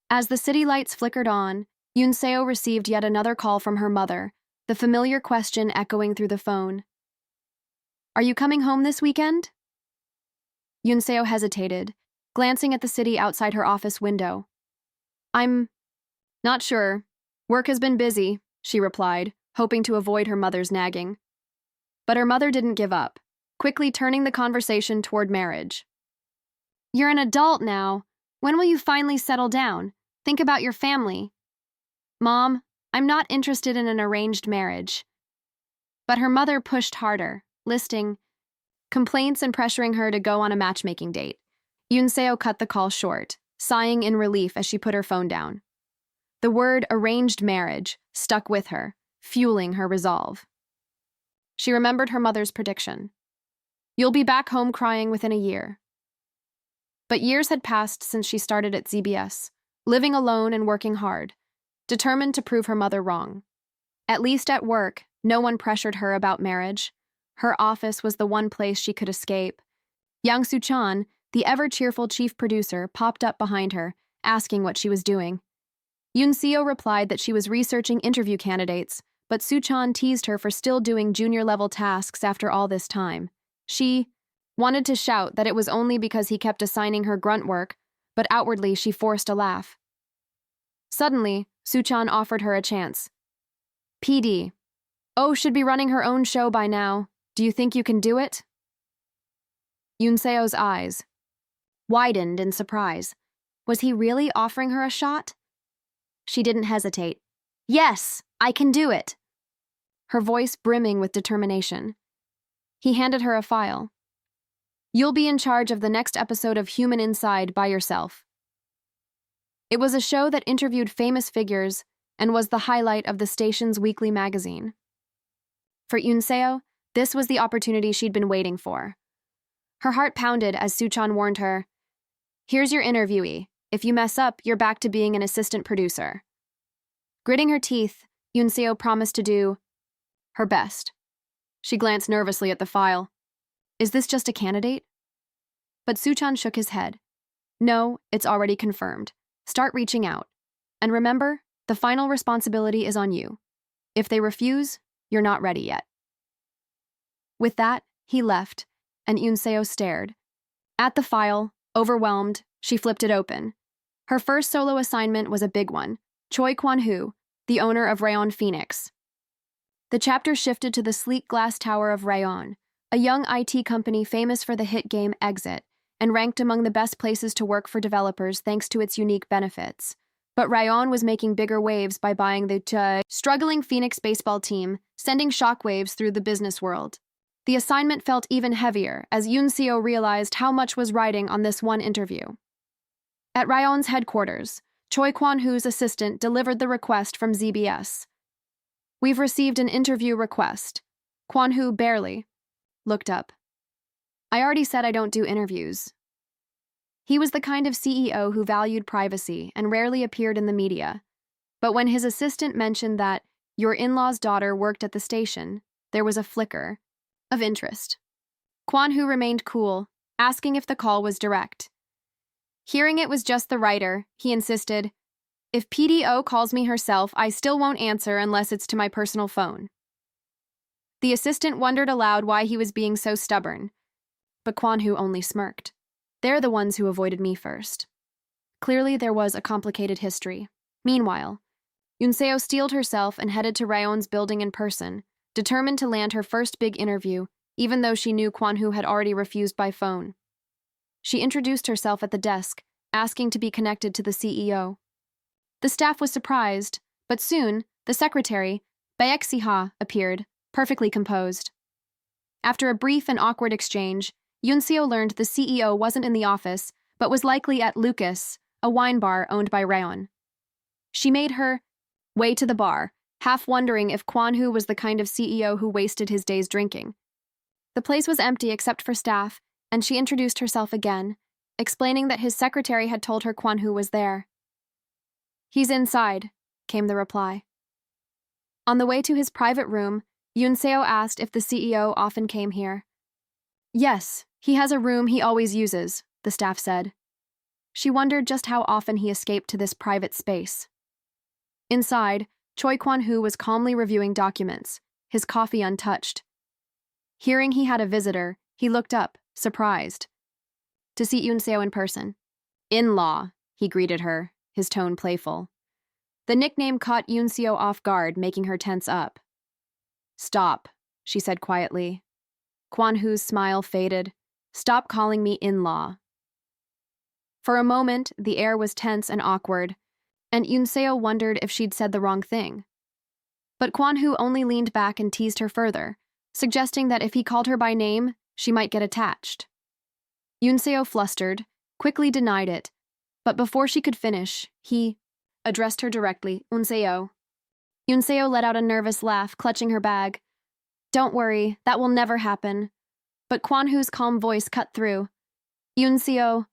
As the city lights flickered on, Yunseo received yet another call from her mother, the familiar question echoing through the phone. "Are you coming home this weekend?" Yunseo hesitated, glancing at the city outside her office window. "I'm not sure. Work has been busy," she replied, hoping to avoid her mother's nagging. But her mother didn't give up, quickly turning the conversation toward marriage. "You're an adult now. When will you finally settle down? Think about your family." "Mom, I'm not interested in an arranged marriage." But her mother pushed harder, listing complaints and pressuring her to go on a matchmaking date. Yunseo cut the call short, sighing in relief as she put her phone down. The word arranged marriage stuck with her, fueling her resolve. She remembered her mother's prediction. "You'll be back home crying within a year." But years had passed since she started at ZBS, living alone and working hard, determined to prove her mother wrong. At least at work, no one pressured her about marriage. Her office was the one place she could escape. Yang Soo-chan, the ever-cheerful chief producer, popped up behind her, asking what she was doing. Yunseo replied that she was researching interview candidates, but Soo-chan teased her for still doing junior-level tasks after all this time. She wanted to shout that it was only because he kept assigning her grunt work, but outwardly she forced a laugh. Suddenly, Soo-chan offered her a chance. "PD. Oh, should be running her own show by now. Do you think you can do it?" Yunseo's eyes widened in surprise. Was he really offering her a shot? She didn't hesitate. "Yes, I can do it," her voice brimming with determination. He handed her a file. "You'll be in charge of the next episode of Human Inside by yourself." It was a show that interviewed famous figures and was the highlight of the station's weekly magazine. For Yunseo, this was the opportunity she'd been waiting for. Her heart pounded as Soo-chan warned her, "Here's your interviewee. If you mess up, you're back to being an assistant producer." Gritting her teeth, Yunseo promised to do her best. She glanced nervously at the file. "Is this just a candidate?" But Soo-chan shook his head. "No, it's already confirmed. Start reaching out. And remember, the final responsibility is on you. If they refuse, you're not ready yet." With that, he left, and Yunseo stared. At the file, overwhelmed, she flipped it open. Her first solo assignment was a big one: Choi Kwan-hoo, the owner of Rayon Phoenix. The chapter shifted to the sleek glass tower of Rayon, a young IT company famous for the hit game Exit, and ranked among the best places to work for developers thanks to its unique benefits. But Rayon was making bigger waves by buying the struggling Phoenix baseball team, sending shockwaves through the business world. The assignment felt even heavier as Yunseo realized how much was riding on this one interview. At Rayon's headquarters, Choi Kwan-hoo's assistant delivered the request from ZBS. "We've received an interview request." Kwan-hoo barely looked up. "I already said I don't do interviews." He was the kind of CEO who valued privacy and rarely appeared in the media. But when his assistant mentioned that your in-law's daughter worked at the station, there was a flicker of interest. Kwan-hoo remained cool, asking if the call was direct. Hearing it was just the writer, he insisted, "If PDO calls me herself, I still won't answer unless it's to my personal phone." The assistant wondered aloud why he was being so stubborn, but Kwan-hoo only smirked. "They're the ones who avoided me first." Clearly, there was a complicated history. Meanwhile, Yunseo steeled herself and headed to Rayon's building in person, determined to land her first big interview, even though she knew Kwan-hoo had already refused by phone. She introduced herself at the desk, asking to be connected to the CEO. The staff was surprised, but soon, the secretary, Baek-si-ha, appeared, perfectly composed. After a brief and awkward exchange, Yunseo learned the CEO wasn't in the office, but was likely at Lucas, a wine bar owned by Rayon. She made her way to the bar, half wondering if Kwan-hoo was the kind of CEO who wasted his days drinking. The place was empty except for staff, and she introduced herself again, explaining that his secretary had told her Kwan-hoo was there. "He's inside," came the reply. On the way to his private room, Yunseo asked if the CEO often came here. "Yes, he has a room he always uses," the staff said. She wondered just how often he escaped to this private space. Inside, Choi Kwan-hoo was calmly reviewing documents, his coffee untouched. Hearing he had a visitor, he looked up, surprised. To see Yoon-seo in person. "In-law," he greeted her, his tone playful. The nickname caught Yoon-seo off guard, making her tense up. "Stop," she said quietly. Kwan-hoo's smile faded. "Stop calling me in-law." For a moment, the air was tense and awkward, and Yoon-seo wondered if she'd said the wrong thing. But Kwan-hoo only leaned back and teased her further, suggesting that if he called her by name, she might get attached. Yoon-seo, flustered, quickly denied it, but before she could finish, he addressed her directly, "Unseo." Yoon-seo let out a nervous laugh, clutching her bag. "Don't worry, that will never happen." But Kwan-hoo's calm voice cut through. "Yoon-seo."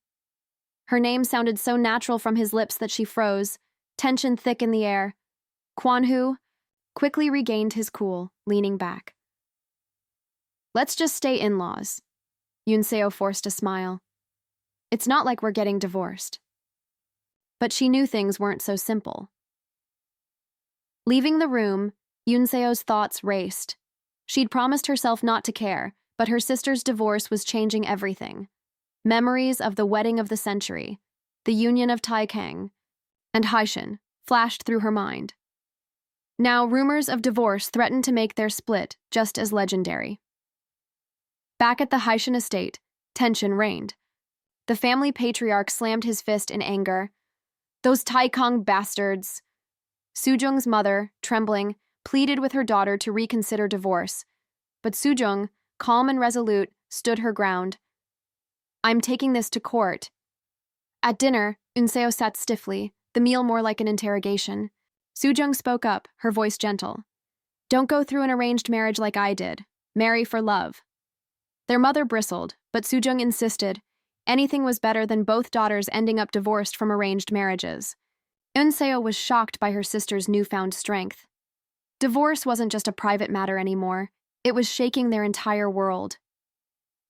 Her name sounded so natural from his lips that she froze, tension thick in the air. Kwan-hoo quickly regained his cool, leaning back. "Let's just stay in-laws." Yoon-seo forced a smile. "It's not like we're getting divorced." But she knew things weren't so simple. Leaving the room, Yoon-seo's thoughts raced. She'd promised herself not to care, but her sister's divorce was changing everything. Memories of the wedding of the century, the union of Taekang, and Haishin flashed through her mind. Now, rumors of divorce threatened to make their split just as legendary. Back at the Haishin estate, tension reigned. The family patriarch slammed his fist in anger. "Those Taekang bastards!" Soo-jung's mother, trembling, pleaded with her daughter to reconsider divorce, but Soo-jung, calm and resolute, stood her ground. "I'm taking this to court." At dinner, Unseo sat stiffly, the meal more like an interrogation. Soo-jung spoke up, her voice gentle. "Don't go through an arranged marriage like I did. Marry for love." Their mother bristled, but Soo-jung insisted. Anything was better than both daughters ending up divorced from arranged marriages. Unseo was shocked by her sister's newfound strength. Divorce wasn't just a private matter anymore. It was shaking their entire world.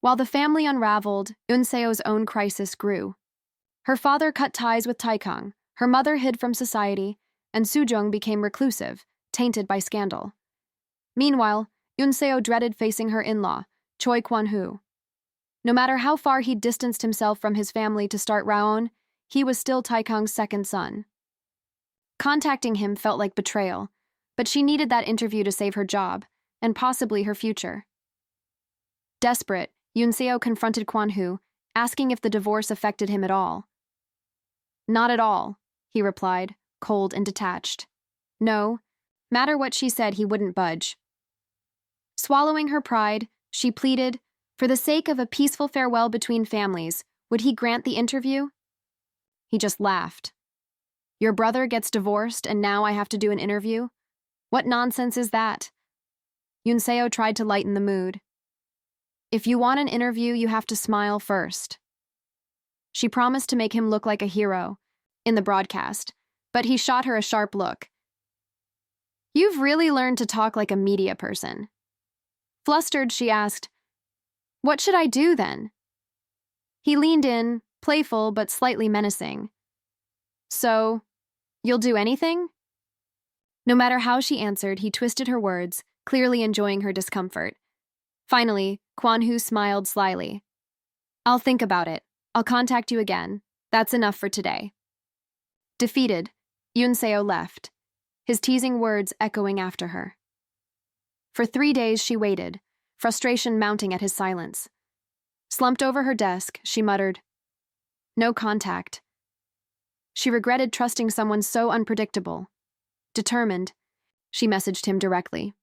While the family unraveled, Unseo's own crisis grew. Her father cut ties with Taekang, her mother hid from society, and Soo-jung became reclusive, tainted by scandal. Meanwhile, Unseo dreaded facing her in-law, Choi Kwan-hoo. No matter how far he'd distanced himself from his family to start Raon, he was still Taekang's second son. Contacting him felt like betrayal, but she needed that interview to save her job, and possibly her future. Desperate, Unseo confronted Kwan-hoo, asking if the divorce affected him at all. "Not at all," he replied, cold and detached. No, matter what she said, he wouldn't budge. Swallowing her pride, she pleaded, for the sake of a peaceful farewell between families, would he grant the interview? He just laughed. "Your brother gets divorced and now I have to do an interview? What nonsense is that?" Unseo tried to lighten the mood. "If you want an interview, you have to smile first." She promised to make him look like a hero in the broadcast, but he shot her a sharp look. "You've really learned to talk like a media person." Flustered, she asked, "What should I do then?" He leaned in, playful but slightly menacing. "So, you'll do anything?" No matter how she answered, he twisted her words, clearly enjoying her discomfort. Finally, Kwan-hoo smiled slyly. "I'll think about it. I'll contact you again. That's enough for today." Defeated, Unseo left, his teasing words echoing after her. For 3 days she waited, frustration mounting at his silence. Slumped over her desk, she muttered, "No contact." She regretted trusting someone so unpredictable. Determined, she messaged him directly.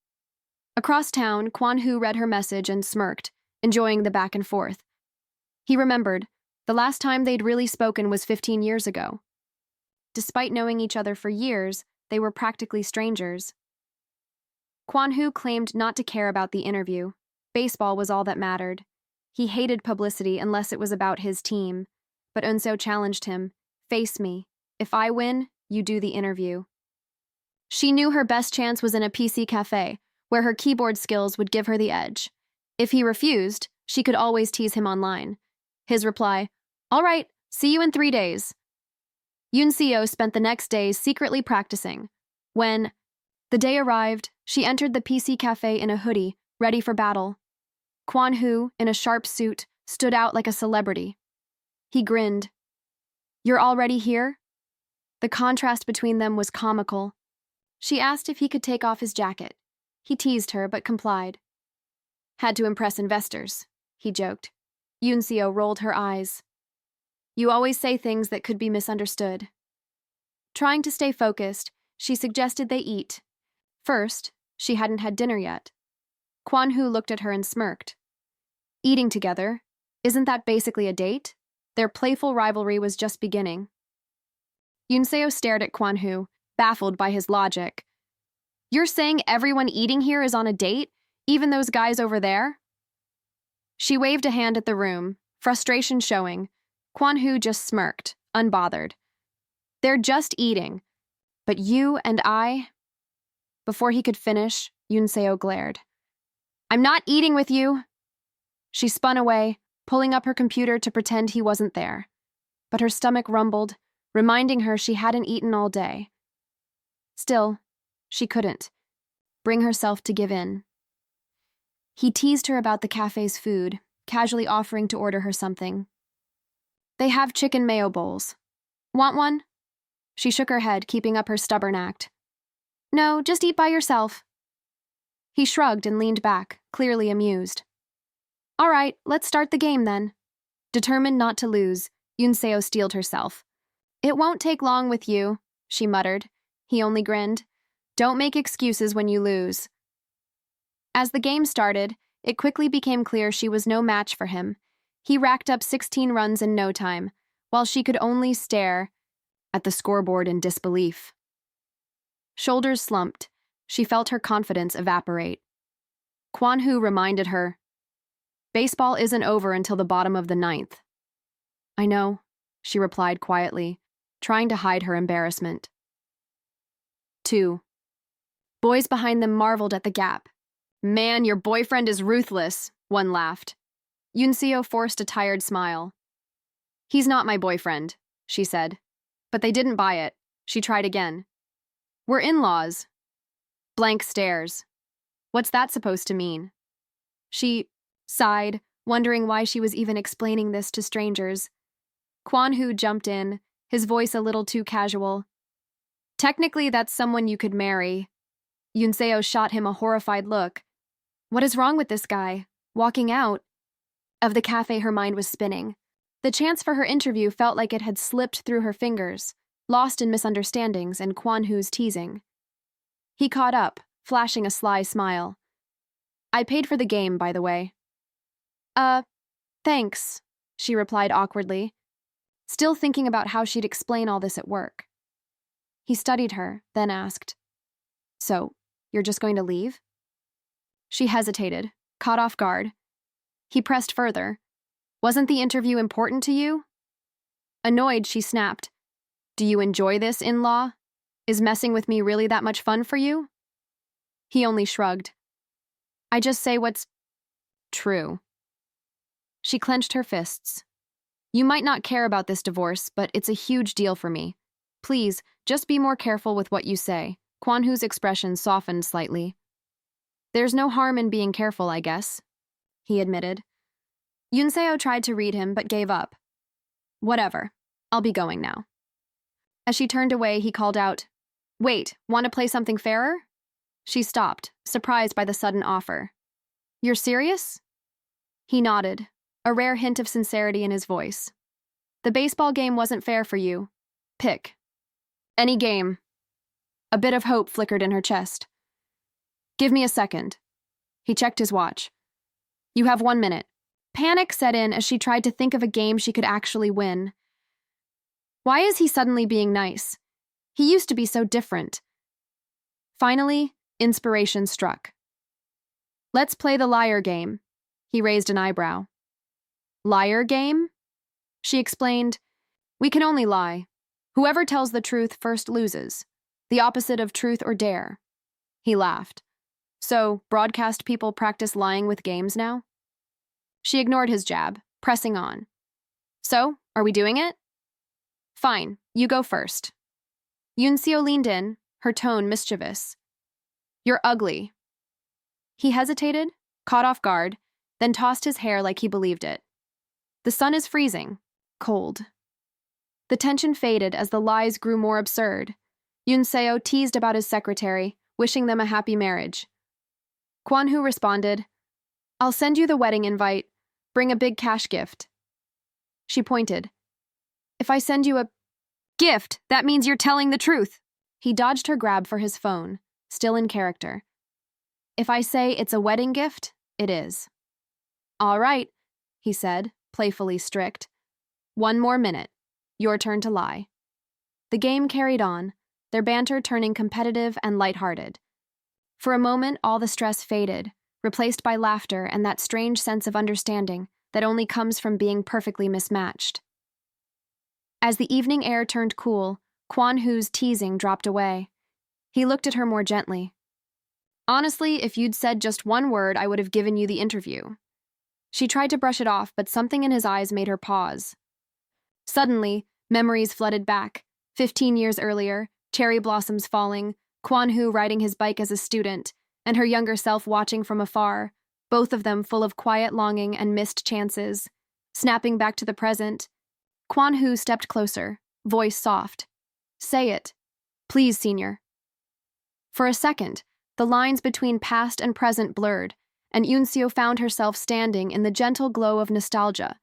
Across town, Kwan-hoo read her message and smirked, enjoying the back and forth. He remembered, the last time they'd really spoken was 15 years ago. Despite knowing each other for years, they were practically strangers. Kwan-hoo claimed not to care about the interview. Baseball was all that mattered. He hated publicity unless it was about his team. But Unseo challenged him, "Face me. If I win, you do the interview." She knew her best chance was in a PC cafe, where her keyboard skills would give her the edge. If he refused, she could always tease him online. His reply, "All right, See you in 3 days. Yoon spent the next days secretly practicing. When the day arrived, she entered the PC cafe in a hoodie, ready for battle. Kwan-hoo, in a sharp suit, stood out like a celebrity. He grinned. You're already here? The contrast between them was comical. She asked if he could take off his jacket. He teased her, but complied. Had to impress investors, he joked. Yoon rolled her eyes. You always say things that could be misunderstood. Trying to stay focused, she suggested they eat. First, she hadn't had dinner yet. Kwan-hoo looked at her and smirked. Eating together? Isn't that basically a date? Their playful rivalry was just beginning. Yoon stared at Kwan-hoo, baffled by his logic. You're saying everyone eating here is on a date, even those guys over there? She waved a hand at the room, frustration showing. Kwan-hoo just smirked, unbothered. They're just eating. But you and I... Before he could finish, Yoon glared. I'm not eating with you. She spun away, pulling up her computer to pretend he wasn't there. But her stomach rumbled, reminding her she hadn't eaten all day. Still, she couldn't bring herself to give in. He teased her about the cafe's food, casually offering to order her something. They have chicken mayo bowls. Want one? She shook her head, keeping up her stubborn act. No, just eat by yourself. He shrugged and leaned back, clearly amused. All right, let's start the game then. Determined not to lose, Yoon steeled herself. It won't take long with you, she muttered. He only grinned. Don't make excuses when you lose. As the game started, it quickly became clear she was no match for him. He racked up 16 runs in no time, while she could only stare at the scoreboard in disbelief. Shoulders slumped. She felt her confidence evaporate. Kwan-hoo reminded her, baseball isn't over until the bottom of the ninth. I know, she replied quietly, trying to hide her embarrassment. 2. Boys behind them marveled at the gap. Man, your boyfriend is ruthless, one laughed. Yoon forced a tired smile. He's not my boyfriend, she said. But they didn't buy it. She tried again. We're in-laws. Blank stares. What's that supposed to mean? She sighed, wondering why she was even explaining this to strangers. Kwan-hoo jumped in, his voice a little too casual. Technically, that's someone you could marry. Yoon shot him a horrified look. What is wrong with this guy? Walking out? Of the cafe, her mind was spinning. The chance for her interview felt like it had slipped through her fingers, lost in misunderstandings and Kwan-hoo's teasing. He caught up, flashing a sly smile. I paid for the game, by the way. Thanks, she replied awkwardly, still thinking about how she'd explain all this at work. He studied her, then asked, So, you're just going to leave? She hesitated, caught off guard. He pressed further. Wasn't the interview important to you? Annoyed, she snapped. Do you enjoy this, in-law? Is messing with me really that much fun for you? He only shrugged. I just say what's true. She clenched her fists. You might not care about this divorce, but it's a huge deal for me. Please, just be more careful with what you say. Kwan-hoo's expression softened slightly. There's no harm in being careful, I guess, he admitted. Yoon tried to read him, but gave up. Whatever. I'll be going now. As she turned away, he called out, Wait, want to play something fairer? She stopped, surprised by the sudden offer. You're serious? He nodded, a rare hint of sincerity in his voice. The baseball game wasn't fair for you. Pick. Any game. A bit of hope flickered in her chest. Give me a second. He checked his watch. You have 1 minute. Panic set in as she tried to think of a game she could actually win. Why is he suddenly being nice? He used to be so different. Finally, inspiration struck. Let's play the liar game. He raised an eyebrow. Liar game? She explained, We can only lie. Whoever tells the truth first loses. The opposite of truth or dare. He laughed. So, broadcast people practice lying with games now? She ignored his jab, pressing on. So, are we doing it? Fine, you go first. Yunseo leaned in, her tone mischievous. You're ugly. He hesitated, caught off guard, then tossed his hair like he believed it. The sun is freezing. Cold. The tension faded as the lies grew more absurd. Yunseo teased about his secretary, wishing them a happy marriage. Kwanhu responded, I'll send you the wedding invite. Bring a big cash gift. She pointed. If I send you a gift, that means you're telling the truth. He dodged her grab for his phone, still in character. If I say it's a wedding gift, it is. All right, he said, playfully strict. 1 more minute. Your turn to lie. The game carried on, their banter turning competitive and lighthearted. For a moment, all the stress faded, replaced by laughter and that strange sense of understanding that only comes from being perfectly mismatched. As the evening air turned cool, Kwan-Hu's teasing dropped away. He looked at her more gently. Honestly, if you'd said just 1 word, I would have given you the interview. She tried to brush it off, but something in his eyes made her pause. Suddenly, memories flooded back. 15 years earlier, cherry blossoms falling, Kwan-Hu riding his bike as a student, and her younger self watching from afar, both of them full of quiet longing and missed chances. Snapping back to the present, Kwan-Hu stepped closer, voice soft. Say it. Please, senior. For a second, the lines between past and present blurred, and Yunseo found herself standing in the gentle glow of nostalgia,